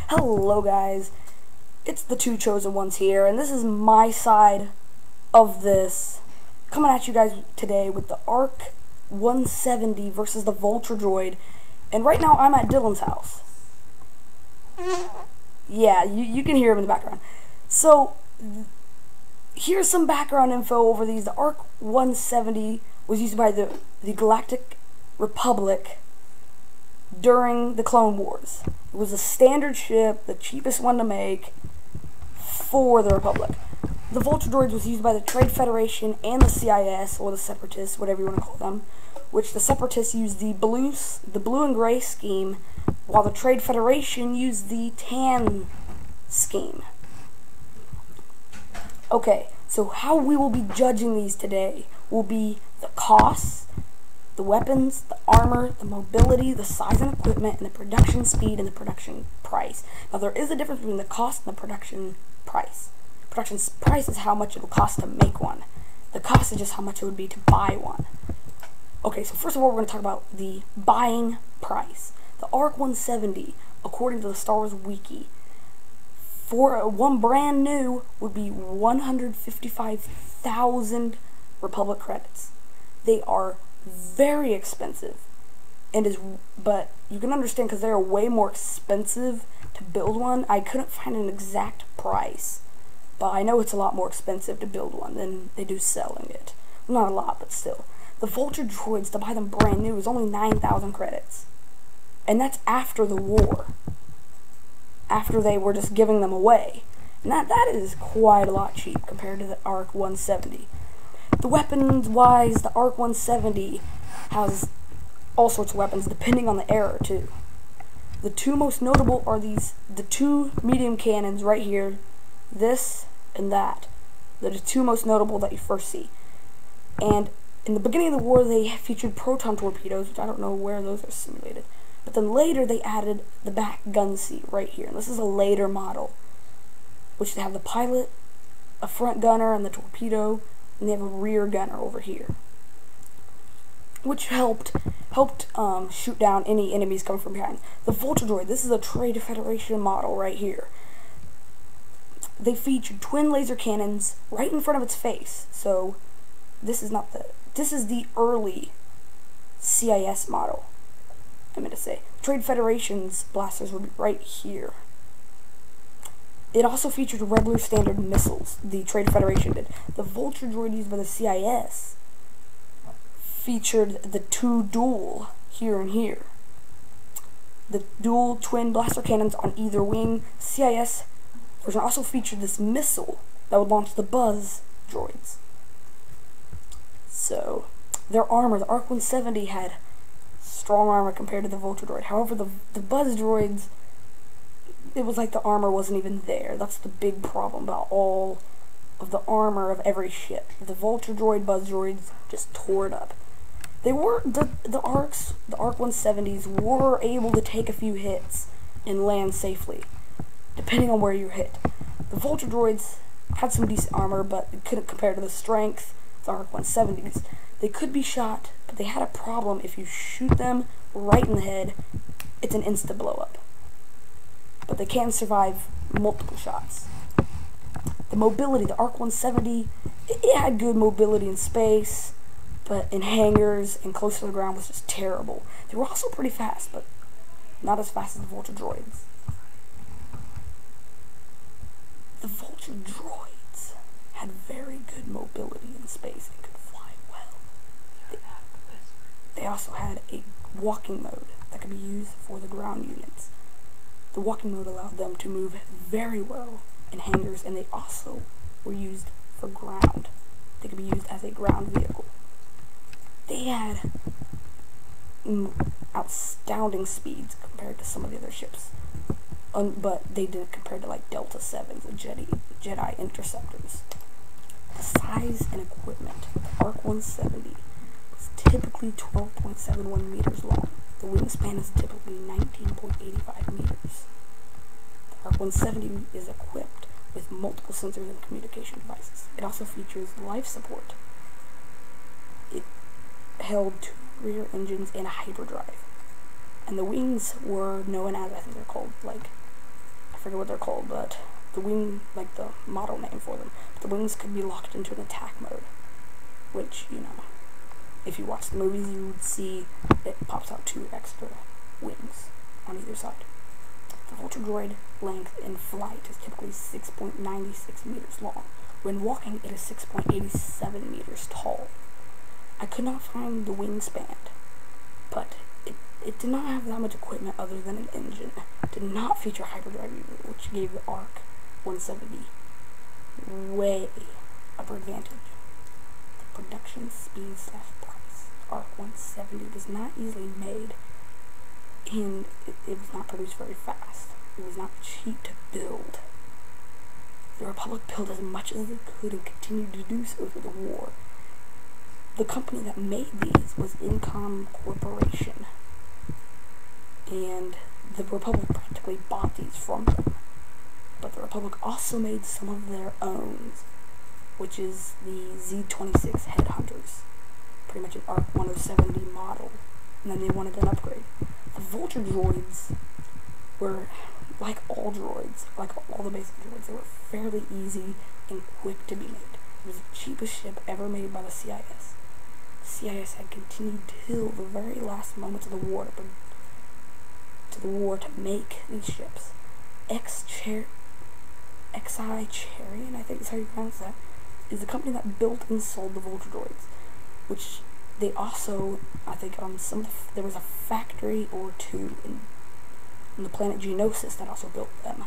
Hello guys, it's the Two Chosen Ones here, and this is my side of this, coming at you guys today with the ARC-170 versus the Vulture droid, and right now I'm at Dylan's house. Yeah, you can hear him in the background. So, here's some background info over these. The ARC-170 was used by the Galactic Republic during the Clone Wars. It was a standard ship, the cheapest one to make for the Republic. The Vulture droids was used by the Trade Federation and the CIS, or the Separatists, whatever you want to call them, which the Separatists used the blue and gray scheme, while the Trade Federation used the tan scheme. Okay, so how we will be judging these today will be the costs, the weapons, the armor, the mobility, the size and equipment, and the production speed and the production price. Now there is a difference between the cost and the production price. Production price is how much it will cost to make one. The cost is just how much it would be to buy one. Okay, so first of all we're going to talk about the buying price. The ARC-170, according to the Star Wars Wiki, for one brand new would be 155,000 Republic credits. They are very expensive, but you can understand because they're way more expensive to build one. I couldn't find an exact price, but I know it's a lot more expensive to build one than they do selling it. Well, not a lot, but still. The Vulture droids, to buy them brand new, is only 9,000 credits, and that's after the war, after they were just giving them away, and that is quite a lot cheap compared to the ARC-170. The weapons-wise, the ARC-170 has all sorts of weapons, depending on the era, too. The two most notable are the two medium cannons right here, this and that. They're the two most notable that you first see. And in the beginning of the war, they featured proton torpedoes, which I don't know where those are simulated. But then later, they added the back gun seat right here. And this is a later model, which they have the pilot, a front gunner, and the torpedo, and they have a rear gunner over here, which helped shoot down any enemies coming from behind. The Vulture droid, this is a Trade Federation model right here. They featured twin laser cannons right in front of its face. So this is the early CIS model. I meant to say Trade Federation's blasters would be right here. It also featured regular standard missiles, the Trade Federation did. The Vulture droid used by the CIS featured the two dual here and here. The dual twin blaster cannons on either wing. CIS version also featured this missile that would launch the Buzz droids. So, their armor, the ARC-170 had strong armor compared to the Vulture droid. However, the Buzz droids, it was like the armor wasn't even there. That's the big problem about all of the armor of every ship. The Vulture droid, Buzz droids just tore it up. They were the ARC-170s were able to take a few hits and land safely, depending on where you hit. The Vulture droids had some decent armor, but it couldn't compare to the strength of the ARC-170s. They could be shot, but they had a problem. If you shoot them right in the head, it's an insta blow up. But they can survive multiple shots. The mobility, the ARC-170, it had good mobility in space, but in hangars and close to the ground was just terrible. They were also pretty fast, but not as fast as the Vulture droids. The Vulture droids had very good mobility in space and could fly well. They also had a walking mode that could be used for the ground units. The walking mode allowed them to move very well in hangars, and they also were used for ground. They could be used as a ground vehicle. They had astounding speeds compared to some of the other ships, but they didn't compare to like Delta 7s, the Jedi interceptors. The size and equipment. The ARC-170 is typically 12.71 meters long. The wingspan is typically 19.85 meters. The ARC-170 is equipped with multiple sensors and communication devices. It also features life support. It held 2 rear engines and a hyperdrive. And the wings were known as, I think they're called, like, forget what they're called, but the wing, like the model name for them, the wings could be locked into an attack mode, which, you know, if you watch the movies, you would see it pops out 2 extra wings on either side. The Vulture droid length in flight is typically 6.96 meters long. When walking, it is 6.87 meters tall. I could not find the wingspan, but it did not have that much equipment other than an engine. It did not feature hyperdrive either, which gave the ARC-170 way upper advantage. The production speed / price. ARC-170 was not easily made, and it was not produced very fast. It was not cheap to build. The Republic built as much as they could and continued to do so through the war. The company that made these was Incom Corporation, and the Republic practically bought these from them. But the Republic also made some of their own, which is the Z-26 Headhunters, pretty much an ARC-170 model, and then they wanted an upgrade. The Vulture droids were, like all droids, like all the basic droids, they were fairly easy and quick to be made. It was the cheapest ship ever made by the CIS. The CIS had continued till the very last moments of the war to make these ships. XI Charian, I think is how you pronounce that, is the company that built and sold the Vulture droids, which they also, I think, there was a factory or 2 on the planet Geonosis that also built them.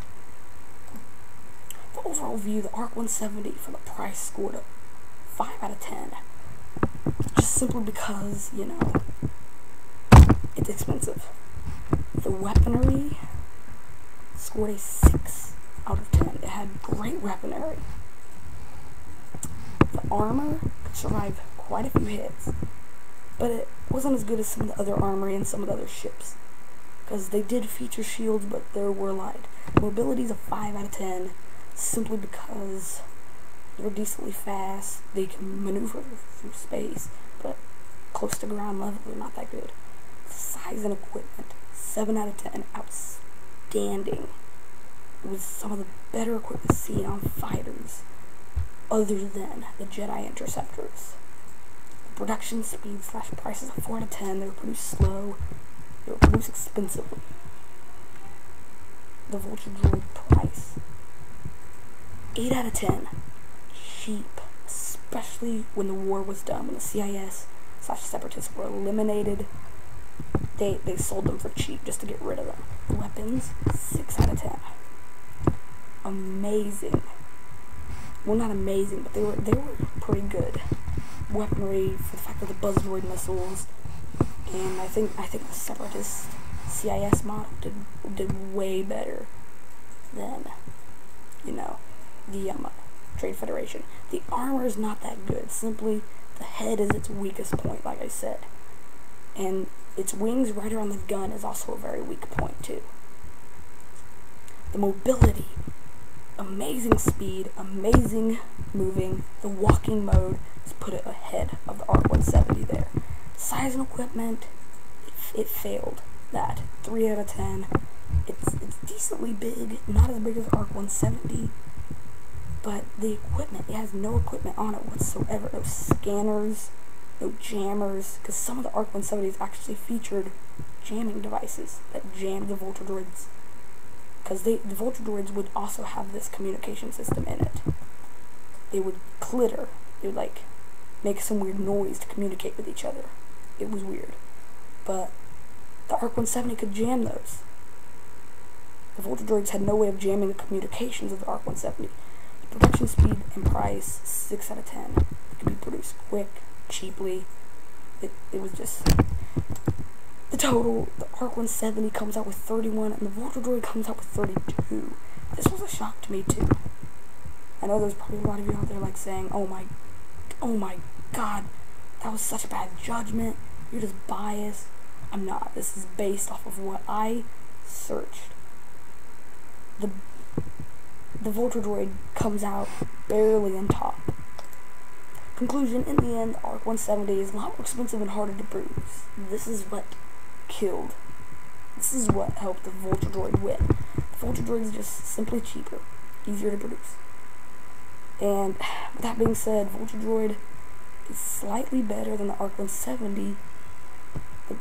The overall view, the ARC-170 for the price scored a 5 out of 10. Just simply because, you know, it's expensive. The weaponry scored a 6 out of 10. It had great weaponry. The armor could survive quite a few hits, but it wasn't as good as some of the other armory and some of the other ships, because they did feature shields, but they were light. Mobility is a 5 out of 10, simply because they're decently fast. They can maneuver through space, but close to ground level, they're not that good. Size and equipment, 7 out of 10, outstanding. It was some of the better equipment seen on fighters, other than the Jedi Interceptors. The production speed / price is a 4 out of 10. They were produced slow. They were produced expensively. The Vulture droid price, 8 out of 10. Cheap, especially when the war was done, when the CIS / Separatists were eliminated. They sold them for cheap just to get rid of them. The weapons, 6 out of 10. Amazing. Well, not amazing, but they were pretty good. Weaponry, for the fact that the buzz droid missiles, and I think the Separatist CIS model did way better than, you know, the Trade Federation. The armor is not that good. Simply, the head is its weakest point, like I said, and its wings right around the gun is also a very weak point too. The mobility, amazing speed, amazing moving. The walking mode is put it ahead of the ARC-170 there. Size and equipment, it failed that. 3 out of 10. It's decently big, not as big as the ARC-170, but the equipment, it has no equipment on it whatsoever. No scanners, no jammers, because some of the ARC-170s actually featured jamming devices that jammed the Vulture droids, because the Vulture droids would also have this communication system in it. They would clitter. They would, like, make some weird noise to communicate with each other. It was weird. But the ARC-170 could jam those. The Vulture droids had no way of jamming the communications of the ARC-170. The production speed and price, 6 out of 10. It could be produced quick, cheaply. It was just... The total, the ARC-170 comes out with 31, and the Vulture droid comes out with 32. This was a shock to me, too. I know there's probably a lot of you out there, like, saying, oh my god, that was such a bad judgment. You're just biased. I'm not. This is based off of what I searched. The Vulture droid comes out barely on top. Conclusion, in the end, ARC-170 is a lot more expensive and harder to produce. This is what killed. This is what helped the Vulture droid win. The Vulture Droid is just simply cheaper, easier to produce. And with that being said, Vulture Droid is slightly better than the ARC-170, but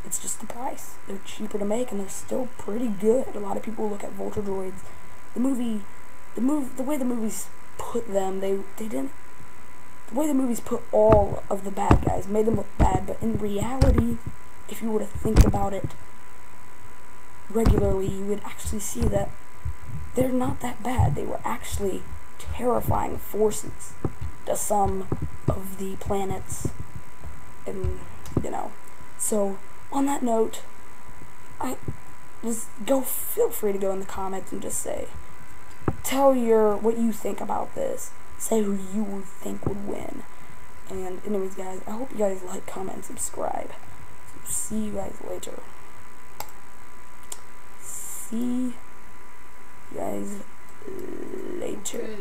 it's just the price. They're cheaper to make, and they're still pretty good. A lot of people look at Vulture Droids. The way the movies put them, they didn't. The way the movies put all of the bad guys made them look bad, but in reality, if you were to think about it regularly, you would actually see that they're not that bad. They were actually terrifying forces to some of the planets, and so on that note, feel free to go in the comments and just tell what you think about this. Say who you would think would win. And anyways, guys, I hope you guys like, comment, and subscribe. So see you guys later. See you guys later.